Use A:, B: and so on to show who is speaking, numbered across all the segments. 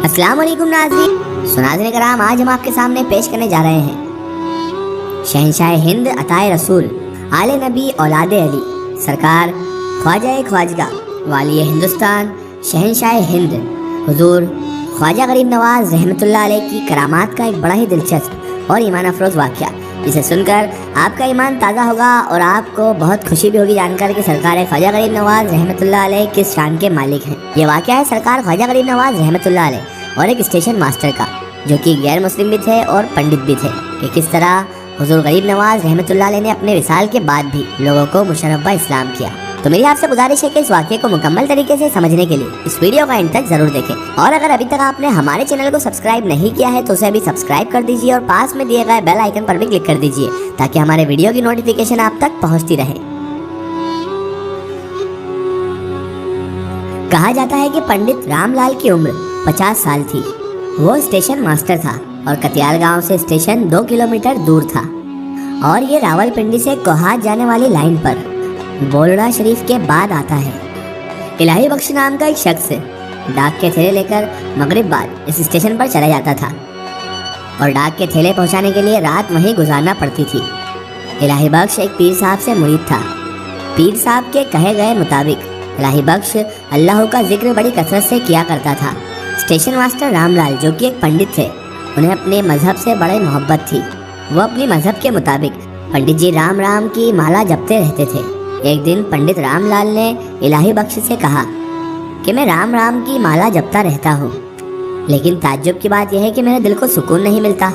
A: अस्सलाम वालेकुम नाज़रीन कराम, आज हम आपके सामने पेश करने जा रहे हैं शहंशाह हिंद अताए रसूल आले नबी औलादे अली सरकार ख्वाजा ख्वाजगा वाली हिंदुस्तान शहंशाह हिंद हुजूर ख्वाजा गरीब नवाज रहमतुल्लाह अलैह की करामात का एक बड़ा ही दिलचस्प और ईमान अफरोज़ वाक़या, जिसे सुनकर आपका ईमान ताज़ा होगा और आपको बहुत खुशी भी होगी जानकर कि सरकार ख्वाजा गरीब नवाज रहमतुल्लाह अलैह किस शान के मालिक हैं। ये वाक़या है सरकार ख्वाजा गरीब नवाज रहमतुल्लाह अलैह और एक स्टेशन मास्टर का, जो कि गैर मुस्लिम भी थे और पंडित भी थे, कि किस तरह हुजूर गरीब नवाज रहमतुल्लाह अलैह ने अपने विसाल के बाद भी लोगों को मुशर्रफ इस्लाम किया। तो मेरी आपसे गुजारिश है कि इस वाक़ये को मुकम्मल तरीके से समझने के लिए इस वीडियो का एंड तक जरूर देखें, और अगर अभी तक आपने हमारे चैनल को सब्सक्राइब नहीं किया है तो उसे अभी सब्सक्राइब कर दीजिए और पास में दिए गए बेल आइकन पर भी क्लिक कर दीजिए ताकि हमारे वीडियो की नोटिफिकेशन आप तक पहुँचती रहे। कहा जाता है कि पंडित रामलाल की उम्र 50 साल थी। वो स्टेशन मास्टर था और कतियाल गांव से स्टेशन 2 किलोमीटर दूर था, और ये रावलपिंडी से कोहाट जाने वाली लाइन पर बोलड़ा शरीफ के बाद आता है। इलाही बख्श नाम का एक शख्स डाक के थैले लेकर मगरिब बाद इस स्टेशन पर चला जाता था और डाक के थैले पहुंचाने के लिए रात वहीं गुजारना पड़ती थी। इलाही बख्श एक पीर साहब से मुरीद था। पीर साहब के कहे गए मुताबिक इलाही बख्श अल्लाह का जिक्र बड़ी कसरत से किया करता था। स्टेशन मास्टर रामलाल, जो कि एक पंडित थे, उन्हें अपने मजहब से बड़ी मोहब्बत थी। वो अपनी मजहब के मुताबिक पंडित जी राम राम की माला जपते रहते थे। एक दिन पंडित रामलाल ने इलाही बख्श से कहा कि मैं राम राम की माला जपता रहता हूँ, लेकिन ताज्जुब की बात यह है कि मेरे दिल को सुकून नहीं मिलता।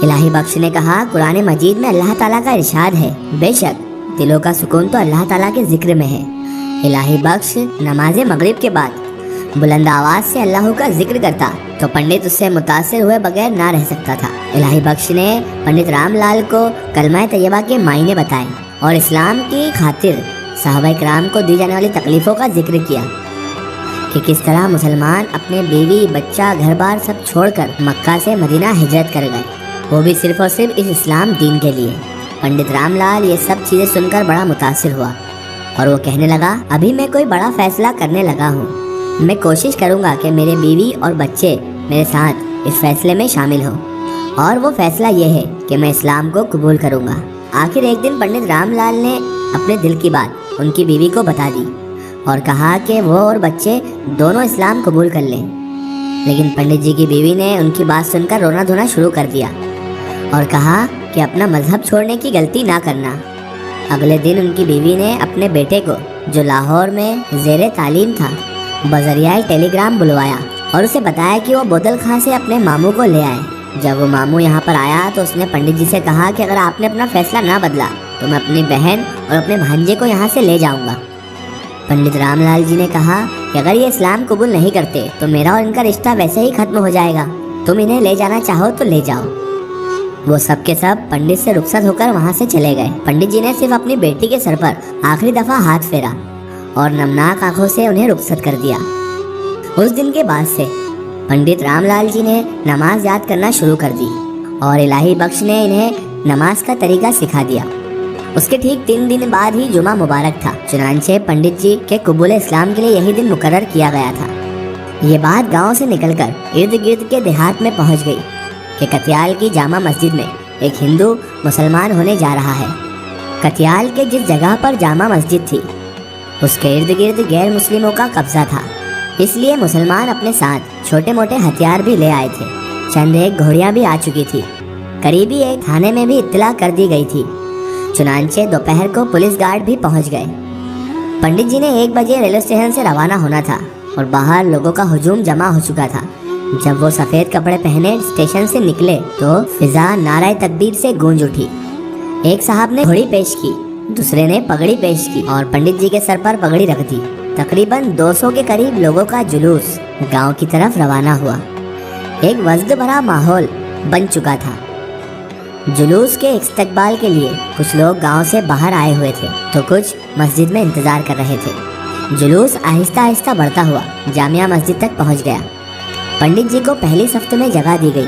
A: इलाही बख्श ने कहा, कुरान मजीद में अल्लाह ताला का इरशाद है, बेशक दिलों का सुकून तो अल्लाह ताला के जिक्र में है। इलाही बख्श नमाज मगरिब के बाद बुलंद आवाज़ से अल्लाह का जिक्र करता तो पंडित उससे मुतासिर हुए बगैर ना रह सकता था। इलाही बख्श ने पंडित रामलाल को कलमा तैयबा के मायने बताए और इस्लाम की खातिर सहाबा इकराम को दी जाने वाली तकलीफ़ों का जिक्र किया कि किस तरह मुसलमान अपने बीवी बच्चा घर बार सब छोड़कर मक्का से मदीना हिजरत कर गए, वो भी सिर्फ और सिर्फ इस इस्लाम दीन के लिए। पंडित रामलाल ये सब चीज़ें सुनकर बड़ा मुतासिर हुआ और वो कहने लगा, अभी मैं कोई बड़ा फैसला करने लगा हूँ। मैं कोशिश करूँगा कि मेरे बीवी और बच्चे मेरे साथ इस फैसले में शामिल हों, और वो फैसला ये है कि मैं इस्लाम को कबूल करूँगा। आखिर एक दिन पंडित रामलाल ने अपने दिल की बात उनकी बीवी को बता दी और कहा कि वो और बच्चे दोनों इस्लाम कबूल कर लें। लेकिन पंडित जी की बीवी ने उनकी बात सुनकर रोना धोना शुरू कर दिया और कहा कि अपना मजहब छोड़ने की गलती ना करना। अगले दिन उनकी बीवी ने अपने बेटे को, जो लाहौर में ज़ेरे तालीम था, बजरिया टेलीग्राम बुलवाया और उसे बताया कि वो बोतल खां से अपने मामू को ले आए। जब वो मामू यहाँ पर आया तो उसने पंडित जी से कहा कि अगर आपने अपना फैसला ना बदला तो मैं अपनी बहन और अपने भांजे को यहाँ से ले जाऊँगा। पंडित रामलाल जी ने कहा कि अगर ये इस्लाम कबूल नहीं करते तो मेरा और इनका रिश्ता वैसे ही खत्म हो जाएगा। तुम इन्हें ले जाना चाहो तो ले जाओ। वो सब के सब पंडित से रुखसत होकर वहाँ से चले गए। पंडित जी ने सिर्फ अपनी बेटी के सर पर आखिरी दफ़ा हाथ फेरा और नमनाक आंखों से उन्हें रुखसत कर दिया। उस दिन के बाद से पंडित रामलाल जी ने नमाज याद करना शुरू कर दी और इलाही बख्श ने इन्हें नमाज का तरीका सिखा दिया। उसके ठीक 3 दिन बाद ही जुमा मुबारक था। चुनांचे पंडित जी के कबूल इस्लाम के लिए यही दिन मुकर्रर किया गया था। ये बात गांव से निकलकर इर्द गिर्द के देहात में पहुंच गई कि कतियाल की जामा मस्जिद में एक हिंदू मुसलमान होने जा रहा है। कतियाल के जिस जगह पर जामा मस्जिद थी उसके इर्द गिर्द गैर मुस्लिमों का कब्जा था, इसलिए मुसलमान अपने साथ छोटे मोटे हथियार भी ले आए थे। चंद एक घोड़ियाँ भी आ चुकी थी। करीबी एक थाने में भी इत्तला कर दी गई थी। चुनांचे दोपहर को पुलिस गार्ड भी पहुंच गए। पंडित जी ने 1 बजे रेलवे स्टेशन से रवाना होना था और बाहर लोगों का हुजूम जमा हो चुका था। जब वो सफ़ेद कपड़े पहने स्टेशन से निकले तो फिजा नारे तकबीर से गूंज उठी। एक साहब ने घोड़ी पेश की, दूसरे ने पगड़ी पेश की और पंडित जी के सर पर पगड़ी रख दी। तकरीबन 200 के करीब लोगों का जुलूस गांव की तरफ रवाना हुआ। एक वजद भरा माहौल बन चुका था। जुलूस के इस्तकबाल के लिए कुछ लोग गांव से बाहर आए हुए थे तो कुछ मस्जिद में इंतजार कर रहे थे। जुलूस आहिस्ता आहिस्ता बढ़ता हुआ जामिया मस्जिद तक पहुंच गया। पंडित जी को पहली सफ़ में जगह दी गई।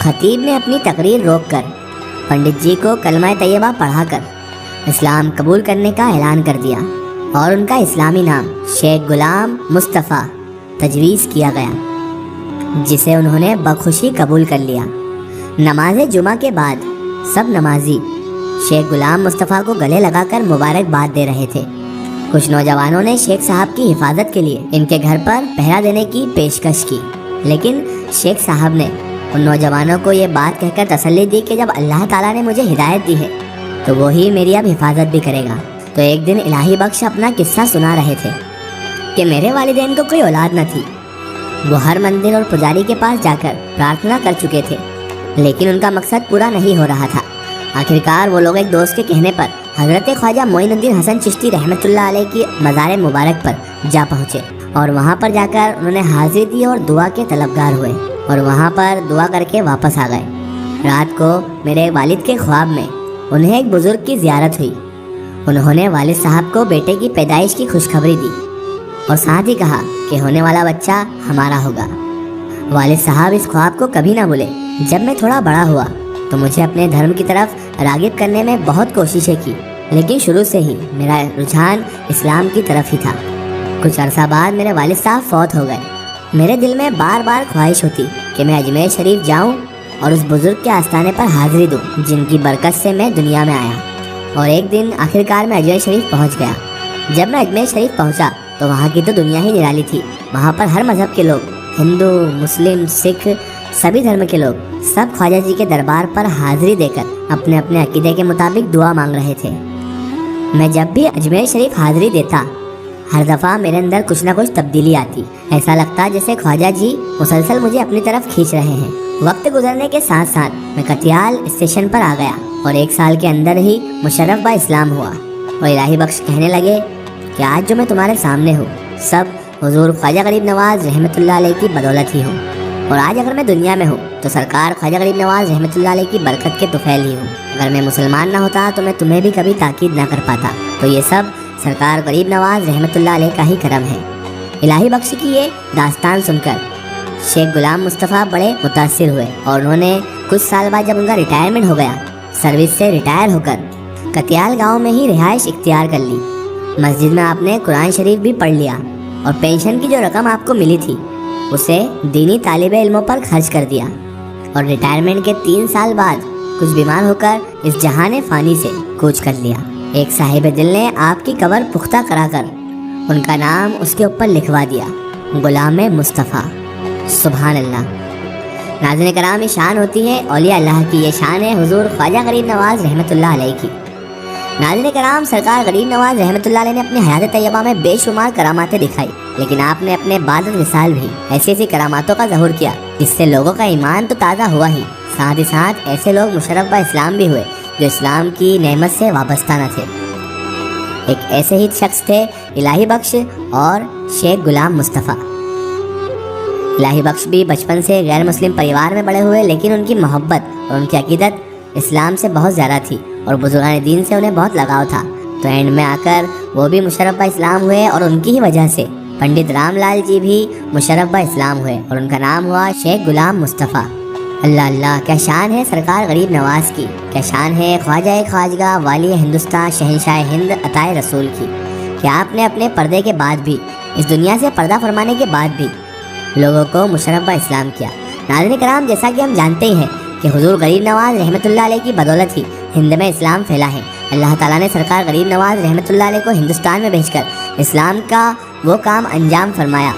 A: खतीब ने अपनी तकरीर रोककर पंडित जी को कलमा तैयबा पढ़ाकर इस्लाम कबूल करने का ऐलान कर दिया। اور ان کا اسلامی نام شیخ غلام مصطفیٰ تجویز کیا گیا، جسے انہوں نے بخوشی قبول کر لیا۔ نماز جمعہ کے بعد سب نمازی شیخ غلام مصطفیٰ کو گلے لگا کر مبارکباد دے رہے تھے۔ کچھ نوجوانوں نے شیخ صاحب کی حفاظت کے لیے ان کے گھر پر پہرا دینے کی پیشکش کی، لیکن شیخ صاحب نے ان نوجوانوں کو یہ بات کہہ کر تسلی دی کہ جب اللہ تعالیٰ نے مجھے ہدایت دی ہے تو وہی میری اب حفاظت بھی کرے گا۔ تو ایک دن الہی بخش اپنا قصہ سنا رہے تھے کہ میرے والدین کو کوئی اولاد نہ تھی۔ وہ ہر مندر اور پجاری کے پاس جا کر پرارتھنا کر چکے تھے، لیکن ان کا مقصد پورا نہیں ہو رہا تھا۔ آخرکار وہ لوگ ایک دوست کے کہنے پر حضرت خواجہ معین الدین حسن چشتی رحمۃ اللہ علیہ کی مزار مبارک پر جا پہنچے، اور وہاں پر جا کر انہوں نے حاضری دی اور دعا کے طلبگار ہوئے، اور وہاں پر دعا کر کے واپس آ گئے۔ رات کو میرے والد کے خواب میں انہیں ایک بزرگ کی زیارت ہوئی۔ انہوں نے والد صاحب کو بیٹے کی پیدائش کی خوشخبری دی اور ساتھ ہی کہا کہ ہونے والا بچہ ہمارا ہوگا۔ والد صاحب اس خواب کو کبھی نہ بھولے۔ جب میں تھوڑا بڑا ہوا تو مجھے اپنے دھرم کی طرف راغب کرنے میں بہت کوششیں کی، لیکن شروع سے ہی میرا رجحان اسلام کی طرف ہی تھا۔ کچھ عرصہ بعد میرے والد صاحب فوت ہو گئے۔ میرے دل میں بار بار خواہش ہوتی کہ میں اجمیر شریف جاؤں اور اس بزرگ کے آستانے پر حاضری دوں جن کی برکت سے میں دنیا میں آیا۔ اور ایک دن آخرکار میں اجمیر شریف پہنچ گیا۔ جب میں اجمیر شریف پہنچا تو وہاں کی تو دنیا ہی نرالی تھی۔ وہاں پر ہر مذہب کے لوگ، ہندو، مسلم، سکھ، سبھی دھرم کے لوگ سب خواجہ جی کے دربار پر حاضری دے کر اپنے اپنے عقیدے کے مطابق دعا مانگ رہے تھے۔ میں جب بھی اجمیر شریف حاضری دیتا، ہر دفعہ میرے اندر کچھ نہ کچھ تبدیلی آتی۔ ایسا لگتا جیسے خواجہ جی مسلسل مجھے اپنی طرف کھینچ رہے ہیں۔ وقت گزرنے کے ساتھ ساتھ میں کتیال اسٹیشن پر آ گیا اور 1 سال کے اندر ہی مشرف با اسلام ہوا، اور الہی بخش کہنے لگے کہ آج جو میں تمہارے سامنے ہوں سب حضور خواجہ غریب نواز رحمۃ اللہ علیہ کی بدولت ہی ہوں، اور آج اگر میں دنیا میں ہوں تو سرکار خواجہ غریب نواز رحمۃ اللہ علیہ کی برکت کے طفیل ہی ہوں۔ اگر میں مسلمان نہ ہوتا تو میں تمہیں بھی کبھی تاکید نہ کر پاتا۔ تو یہ سب سرکار غریب نواز رحمۃ اللہ علیہ کا ہی کرم ہے۔ الہی بخش کی یہ داستان سن کر شیخ غلام مصطفیٰ بڑے متاثر ہوئے، اور انہوں نے کچھ سال بعد جب ان کا ریٹائرمنٹ ہو گیا، سروس سے ریٹائر ہو کر کتیال گاؤں میں ہی رہائش اختیار کر لی۔ مسجد میں آپ نے قرآن شریف بھی پڑھ لیا، اور پینشن کی جو رقم آپ کو ملی تھی اسے دینی طالب علموں پر خرچ کر دیا، اور ریٹائرمنٹ کے 3 سال بعد کچھ بیمار ہو کر اس جہان فانی سے کوچ کر لیا۔ ایک صاحب دل نے آپ کی قبر پختہ کرا کر ان کا نام اس کے اوپر لکھوا دیا، غلام مصطفیٰ۔ سبحان اللہ۔ ناظرین کرام، یہ شان ہوتی ہے اولیاء اللہ کی، یہ شان ہے حضور خواجہ غریب نواز رحمۃ اللہ علیہ کی۔ ناظرین کرام، سرکار غریب نواز رحمۃ اللہ علیہ نے اپنی حیات طیبہ میں بے شمار کراماتیں دکھائی، لیکن آپ نے اپنے بعد وصال بھی ایسی ایسی کراماتوں کا ظہور کیا جس سے لوگوں کا ایمان تو تازہ ہوا ہی، ساتھ ہی ساتھ ایسے لوگ مشرف با اسلام بھی ہوئے جو اسلام کی نعمت سے وابستہ نہ تھے۔ ایک ایسے ہی شخص تھے الہی بخش اور شیخ غلام مصطفیٰ۔ الہی بخش بھی بچپن سے غیر مسلم پریوار میں بڑے ہوئے، لیکن ان کی محبت اور ان کی عقیدت اسلام سے بہت زیادہ تھی، اور بزرگان دین سے انہیں بہت لگاؤ تھا۔ تو اینڈ میں آ کر وہ بھی مشرف با اسلام ہوئے، اور ان کی ہی وجہ سے پنڈت رام لال جی بھی مشرف با اسلام ہوئے، اور ان کا نام ہوا شیخ غلام مصطفیٰ۔ اللہ اللہ، کیا شان ہے سرکار غریب نواز کی، کیا شان ہے خواجہ خواجگاہ والی ہندوستان شہنشاہ ہند عطائے رسول کی، کہ آپ نے اپنے پردے کے بعد بھی، اس دنیا سے پردہ فرمانے کے بعد بھی لوگوں کو مشرف با اسلام کیا۔ ناظرین کرام، جیسا کہ ہم جانتے ہی ہیں کہ حضور غریب نواز رحمۃ اللہ علیہ کی بدولت ہی ہند میں اسلام پھیلا ہے۔ اللہ تعالیٰ نے سرکار غریب نواز رحمۃ اللہ علیہ کو ہندوستان میں بھیج کر اسلام کا وہ کام انجام فرمایا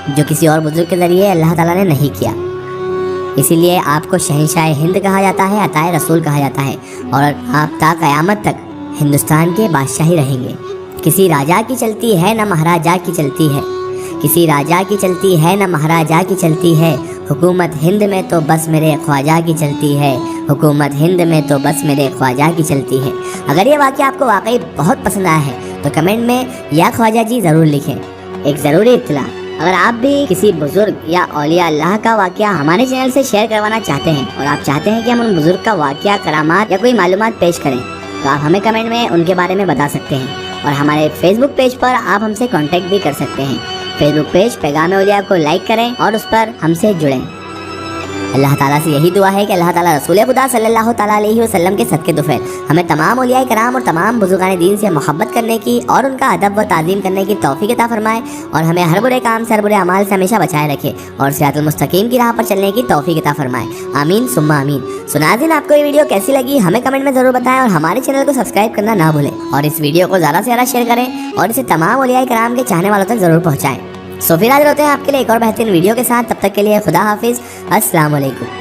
A: جو کسی اور بزرگ کے ذریعے اللہ تعالیٰ نے نہیں کیا۔ اسی لیے آپ کو شہنشاہ ہند کہا جاتا ہے، عطائے رسول کہا جاتا ہے، اور آپ تا قیامت تک ہندوستان کے بادشاہ ہی رہیں گے۔ کسی راجا کی چلتی ہے نہ مہاراجا کی چلتی ہے، کسی راجا کی چلتی ہے نہ مہاراجا کی چلتی ہے، حکومت ہند میں تو بس میرے خواجہ کی چلتی ہے، حکومت ہند میں تو بس میرے خواجہ کی چلتی ہے۔ اگر یہ واقعہ آپ کو واقعی بہت پسند آیا ہے تو کمنٹ میں یا خواجہ جی ضرور لکھیں۔ ایک ضروری اطلاع، اگر آپ بھی کسی بزرگ یا اولیاء اللہ کا واقعہ ہمارے چینل سے شیئر کروانا چاہتے ہیں، اور آپ چاہتے ہیں کہ ہم ان بزرگ کا واقعہ، کرامات یا کوئی معلومات پیش کریں، تو آپ ہمیں کمنٹ میں ان کے بارے میں بتا سکتے ہیں، اور ہمارے فیس بک پیج پر آپ ہم سے کانٹیکٹ بھی کر سکتے ہیں۔ فیس بک پیج پیغام اولیاء کو لائک کریں اور اس پر ہم سے جڑیں۔ اللہ ताला से यही दुआ है कि अल्लाह ताला रसूल खुदा सल्लल्लाहु ताला अलैहि वसल्लम के सदके दुफैल हमें तमाम औलिया कराम और तमाम बुजुर्गान दीन से मोहब्बत करने की और उनका अदब व ताज़ीम करने की तौफीक अता फरमाए और हमें हर बुरे काम से हर बुरे अमाल से हमेशा बचाए रखे और सिरातुल मुस्तकीम की राह पर चलने की तौफीक अता फरमाए। आमीन सुम्मा आमीन। सो नाज़रीन, आपको ये वीडियो कैसी लगी हमें कमेंट में ज़रूर बताएं और हमारे चैनल को सब्सक्राइब करना ना भूलें और इस वीडियो को ज़्यादा से ज़्यादा शेयर करें और इसे तमाम औलिया कराम के चाहने वालों तक ज़रूर पहुँचाएँ। सो फिर हाजिर होते हैं आपके लिए एक और बेहतरीन वीडियो के साथ। तब तक के लिए खुदा हाफिज़। अस्सलाम वालेकुम।